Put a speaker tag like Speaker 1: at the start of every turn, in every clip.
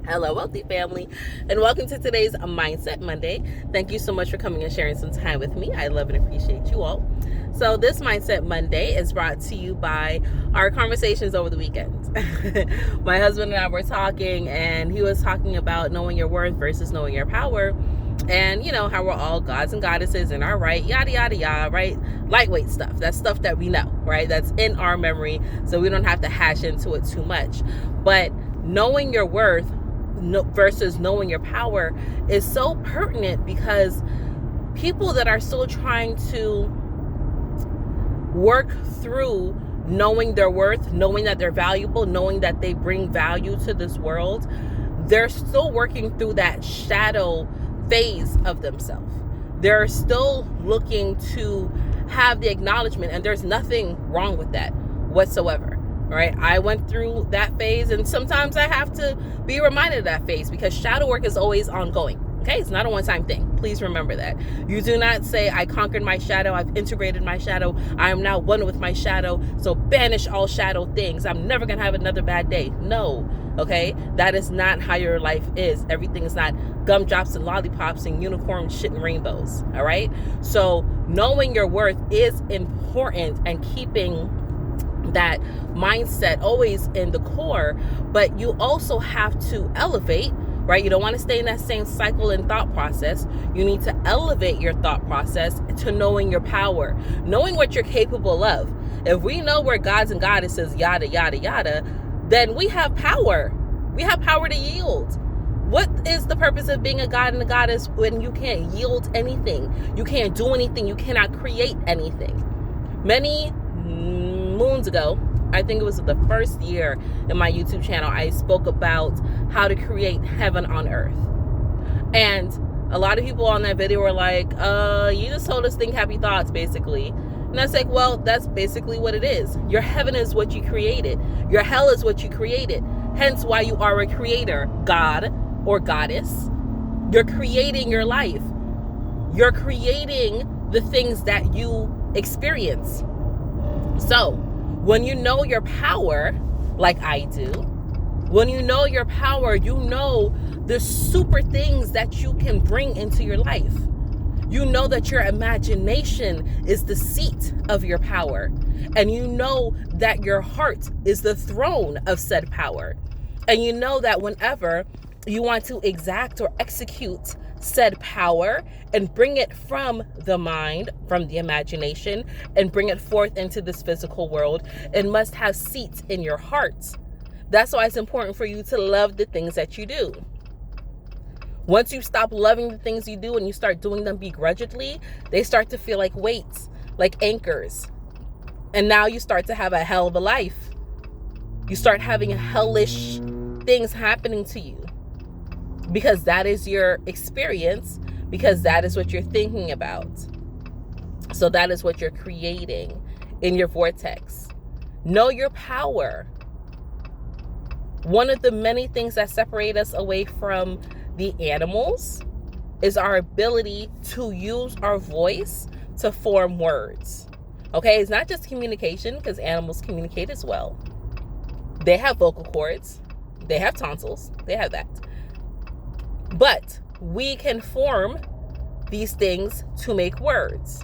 Speaker 1: Hello, wealthy family, and welcome to today's Mindset Monday. Thank you so much for coming and sharing some time with me. I love and appreciate you all. So this Mindset Monday is brought to you by our conversations over the weekend. My husband and I were talking, and he was talking about knowing your worth versus knowing your power. And you know how we're all gods and goddesses in our right, yada yada yada, right? Lightweight stuff. That's stuff that we know, right? That's in our memory, so we don't have to hash into it too much. But knowing your worth versus knowing your power is so pertinent, because people that are still trying to work through knowing their worth, knowing that they're valuable, knowing that they bring value to this world, they're still working through that shadow phase of themselves. They're still looking to have the acknowledgement, and there's nothing wrong with that whatsoever. Right? I went through that phase, and sometimes I have to be reminded of that phase, because shadow work is always ongoing. Okay? It's not a one-time thing. Please remember that. You do not say, I conquered my shadow, I've integrated my shadow, I am now one with my shadow, so banish all shadow things. I'm never going to have another bad day. No. Okay? That is not how your life is. Everything is not gumdrops and lollipops and unicorn shit and rainbows. All right? So knowing your worth is important, and keeping that mindset always in the core, but you also have to elevate, right? You don't want to stay in that same cycle and thought process. You need to elevate your thought process to knowing your power, knowing what you're capable of. If we know we're gods and goddesses, yada, yada, yada, then we have power. We have power to yield. What is the purpose of being a god and a goddess when you can't yield anything? You can't do anything. You cannot create anything. Many moons ago, I think it was the first year in my YouTube channel, I spoke about how to create heaven on earth. And a lot of people on that video were like, you just told us think happy thoughts, basically. And I was like, well, that's basically what it is. Your heaven is what you created. Your hell is what you created. Hence why you are a creator, god or goddess. You're creating your life. You're creating the things that you experience. So when you know your power, like I do, when you know your power, you know the super things that you can bring into your life. You know that your imagination is the seat of your power. And you know that your heart is the throne of said power. And you know that whenever you want to exact or execute said power and bring it from the mind, from the imagination, and bring it forth into this physical world, it must have seats in your heart. That's why it's important for you to love the things that you do. Once you stop loving the things you do and you start doing them begrudgingly, they start to feel like weights, like anchors. And now you start to have a hell of a life. You start having hellish things happening to you, because that is your experience, because that is what you're thinking about. So that is what you're creating in your vortex. Know your power. One of the many things that separate us away from the animals is our ability to use our voice to form words. Okay, it's not just communication, because animals communicate as well. They have vocal cords, they have tonsils, they have that. But we can form these things to make words,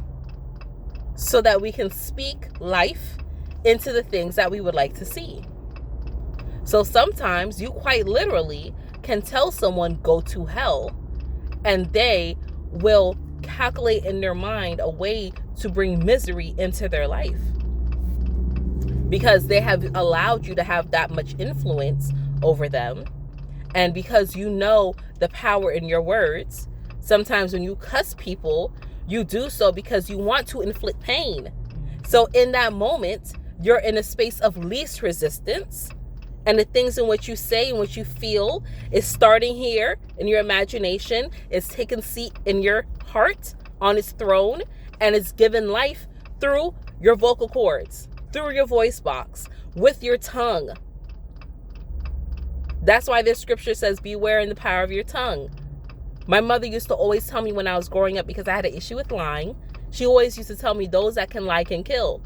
Speaker 1: so that we can speak life into the things that we would like to see. So sometimes you quite literally can tell someone go to hell, and they will calculate in their mind a way to bring misery into their life, because they have allowed you to have that much influence over them. And because you know the power in your words, sometimes when you cuss people, you do so because you want to inflict pain. So in that moment, you're in a space of least resistance. And the things in which you say and what you feel is starting here in your imagination, is taking seat in your heart on its throne, and it's given life through your vocal cords, through your voice box, with your tongue. That's why this scripture says, beware in the power of your tongue. My mother used to always tell me when I was growing up, because I had an issue with lying, she always used to tell me, those that can lie can kill.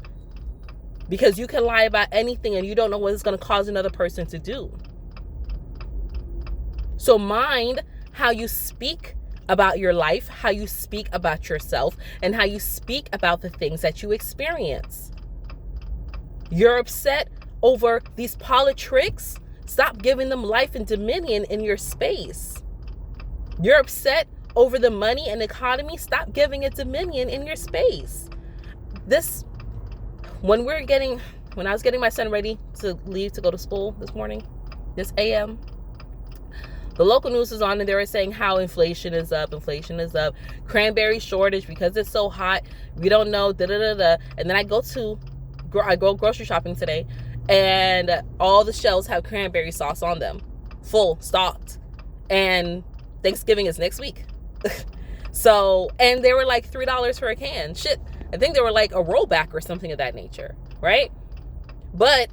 Speaker 1: Because you can lie about anything and you don't know what it's going to cause another person to do. So mind how you speak about your life, how you speak about yourself, and how you speak about the things that you experience. You're upset over these politics? Stop giving them life and dominion in your space. You're upset over the money and economy? Stop giving it dominion in your space. When I was getting my son ready to leave to go to school this AM, the local news is on and they were saying how inflation is up, cranberry shortage because it's so hot, we don't know, And then I go grocery shopping today, and all the shelves have cranberry sauce on them, full, stocked, and Thanksgiving is next week. So, and they were like $3 for a can. Shit, I think they were like a rollback or something of that nature, right? But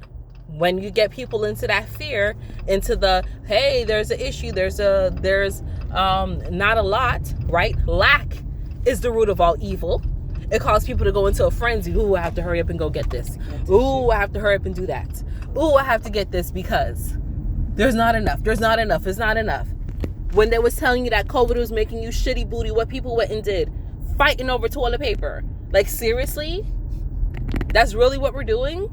Speaker 1: when you get people into that fear, into the, hey, there's an issue, there's not a lot, right? Lack is the root of all evil. It caused people to go into a frenzy. Ooh, I have to hurry up and go get this. Ooh, I have to hurry up and do that. Ooh, I have to get this because there's not enough. It's not enough. When they was telling you that COVID was making you shitty booty, what people went and did? Fighting over toilet paper. Like, seriously? That's really what we're doing?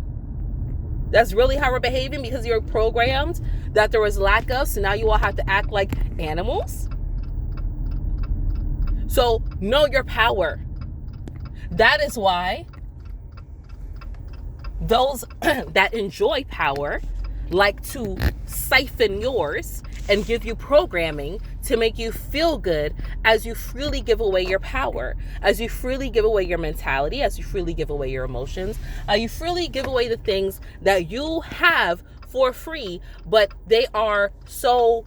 Speaker 1: That's really how we're behaving because you're programmed that there was lack of, so now you all have to act like animals? So, know your power. That is why those that enjoy power like to siphon yours and give you programming to make you feel good as you freely give away your power, as you freely give away your mentality, as you freely give away your emotions, you freely give away the things that you have for free, but they are so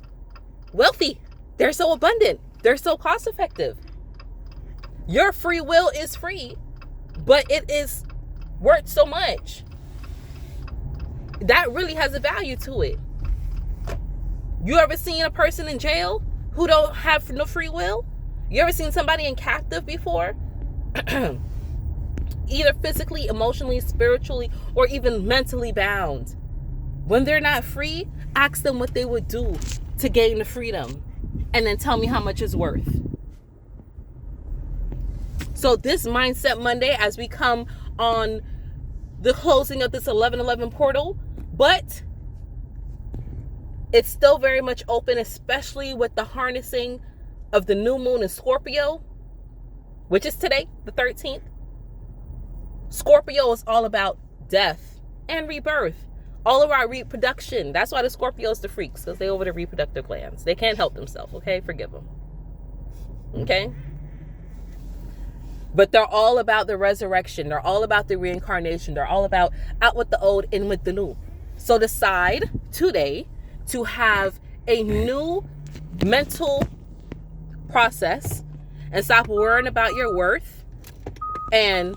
Speaker 1: wealthy. They're so abundant. They're so cost effective. Your free will is free, but it is worth so much. That really has a value to it. You ever seen a person in jail who don't have no free will? You ever seen somebody in captive before? Either physically, emotionally, spiritually, or even mentally bound. When they're not free, ask them what they would do to gain the freedom, and then tell me how much it's worth. So this Mindset Monday, as we come on the closing of this 11/11 portal, but it's still very much open, especially with the harnessing of the new moon in Scorpio, which is today, the 13th. Scorpio is all about death and rebirth, all about reproduction. That's why the Scorpios the freaks, because they over the reproductive glands. They can't help themselves, okay? Forgive them. Okay? But they're all about the resurrection. They're all about the reincarnation. They're all about out with the old, in with the new. So decide today to have a new mental process and stop worrying about your worth, and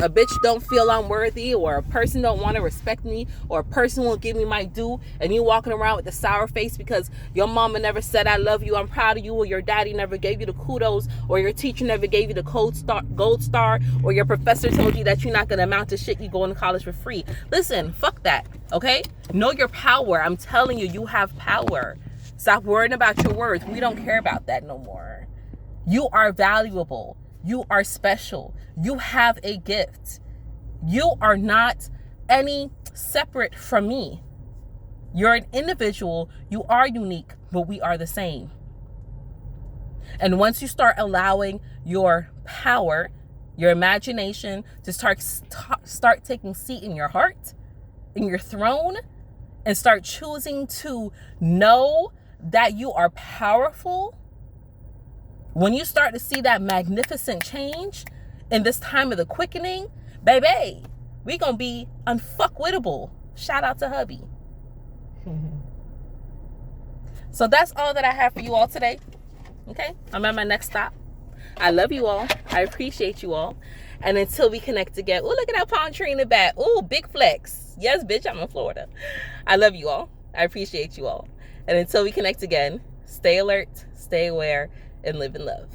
Speaker 1: a bitch don't feel I'm worthy, or a person don't want to respect me, or a person won't give me my due, and you walking around with the sour face because your mama never said I love you, I'm proud of you, or your daddy never gave you the kudos, or your teacher never gave you the gold star, or your professor told you that you're not gonna amount to shit, you going to college for free. Listen, fuck that, okay? Know your power. I'm telling you, you have power. Stop worrying about your worth. We don't care about that no more. You are valuable. You are special. You have a gift. You are not any separate from me. You're an individual. You are unique, but we are the same. And once you start allowing your power, your imagination to start taking seat in your heart, in your throne, and start choosing to know that you are powerful, when you start to see that magnificent change in this time of the quickening, baby, we gonna be unfuckwittable. Shout out to hubby. So that's all that I have for you all today. Okay, I'm at my next stop. I love you all. I appreciate you all. And until we connect again, oh, look at that palm tree in the back. Oh, big flex. Yes, bitch, I'm in Florida. I love you all. I appreciate you all. And until we connect again, stay alert, stay aware, and live in love.